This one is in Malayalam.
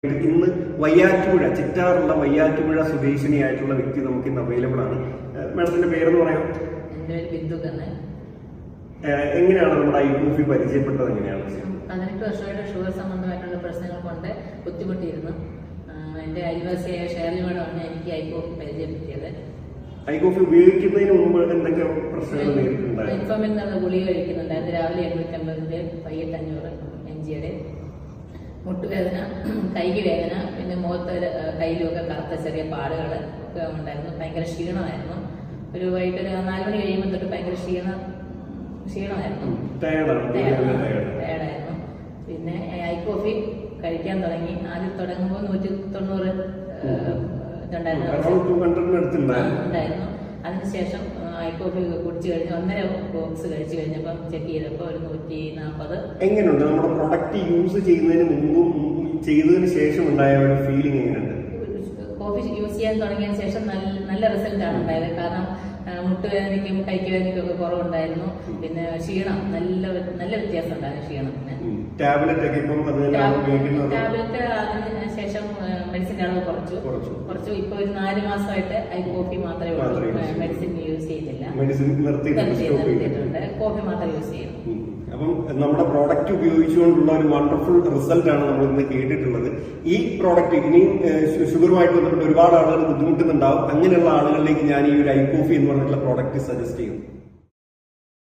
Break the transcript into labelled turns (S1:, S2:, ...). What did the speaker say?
S1: ഇന്ന് വയ്യാറ്റുപുഴ ചിറ്റാറുള്ള വയ്യാറ്റുപുഴ സ്വദേശിനിയായിട്ടുള്ള വ്യക്തി നമുക്ക് ഇന്ന് അവൈലബിൾ ആണ്. മാഡത്തിന്റെ പേരെന്ന് പറയാം?
S2: എന്റെ പേര് ബിന്ദു കണ്ണൻ.
S1: എങ്ങനെയാണ് നമ്മുടെ ഐകോഫി പരിചയപ്പെട്ടത്? എങ്ങനെയാണ്?
S2: 18 വർഷമായിട്ട് ഷുഗർ സംബന്ധമായിട്ടുള്ള പ്രശ്നങ്ങൾ കൊണ്ട് ബുദ്ധിമുട്ടിയിരുന്നു. എന്റെ അയൽവാസിയായ ഷേർലിയോടാണ് എനിക്ക് ഐകോഫി പരിചയപ്പെടുത്തിയത്.
S1: ഐകോഫി ഉപയോഗിക്കുന്നതിന് മുമ്പ് എന്തൊക്കെ പ്രശ്നങ്ങൾ നേരിട്ടുണ്ടായിരുന്നു?
S2: ഇൻഫോമിൽ നിന്നുള്ള ഗുളിക കഴിക്കുന്നുണ്ടായിരുന്നു. രാവിലെ 850, വൈകിട്ട് 500 mg. മുട്ടുവേദന, കൈക്ക് വേദന, പിന്നെ മുഖത്ത് കയ്യിലുമൊക്കെ കറുത്ത ചെറിയ പാടുകൾ ഒക്കെ ഉണ്ടായിരുന്നു. ഭയങ്കര ക്ഷീണമായിരുന്നു. വൈകിട്ട് 4 മണി കഴിയുമ്പോൾ തൊട്ട് ഭയങ്കര ക്ഷീണമായിരുന്നു. ടയർഡായിരുന്നു. പിന്നെ ഐകോഫി കഴിക്കാൻ തുടങ്ങി. ആദ്യം തുടങ്ങുമ്പോൾ 190 ഉണ്ടായിരുന്നു. അതിനുശേഷം ഐകോഫി കുടിച്ചു കഴിഞ്ഞ് 1.5 ബോക്സ് കഴിച്ചു കഴിഞ്ഞപ്പോൾ ചെക്ക് ചെയ്തപ്പോൾ ഒരു 140.
S1: എങ്ങനെയുണ്ട് നമ്മുടെ പ്രൊഡക്റ്റ് യൂസ് ചെയ്യുന്നതിന് മുമ്പും ചെയ്തതിന് ശേഷം ഉണ്ടായ ഒരു ഫീലിംഗ് എങ്ങനെയുണ്ട്?
S2: കോഫി യൂസ് ചെയ്യാൻ തുടങ്ങിയതിന് ശേഷം നല്ല റിസൾട്ടാണ് ഉണ്ടായത്. കാരണം മുട്ടുവേദനയ്ക്കും കൈക്ക് വേദനയ്ക്കും ഒക്കെ കുറവുണ്ടായിരുന്നു. പിന്നെ ക്ഷീണം നല്ല വ്യത്യാസം ഉണ്ടായിരുന്നു ക്ഷീണത്തിന്.
S1: ടാബ്ലറ്റ്
S2: അതിന് ശേഷം മെഡിസിന്റെ അളവ് കുറച്ചു. ഇപ്പൊ ഒരു 4 മാസമായിട്ട് കോഫി മാത്രമേ ഉള്ളൂ. മെഡിസിൻ യൂസ് ചെയ്യുന്നില്ല. കോഫി മാത്രമേ യൂസ് ചെയ്യുന്നു.
S1: അപ്പം നമ്മുടെ പ്രോഡക്റ്റ് ഉപയോഗിച്ചുകൊണ്ടുള്ള ഒരു വണ്ടർഫുൾ റിസൾട്ട് ആണ് നമ്മൾ ഇന്ന് കേട്ടിട്ടുള്ളത്. ഈ പ്രോഡക്റ്റ് ഇനിയും ഷുഗറുമായിട്ട് ബന്ധപ്പെട്ട് ഒരുപാട് ആളുകൾ ബുദ്ധിമുട്ടുന്നുണ്ടാവും. അങ്ങനെയുള്ള ആളുകളിലേക്ക് ഞാൻ ഈ ഒരു ഐകോഫി എന്ന് പറഞ്ഞിട്ടുള്ള പ്രോഡക്റ്റ് സജസ്റ്റ് ചെയ്യുന്നു.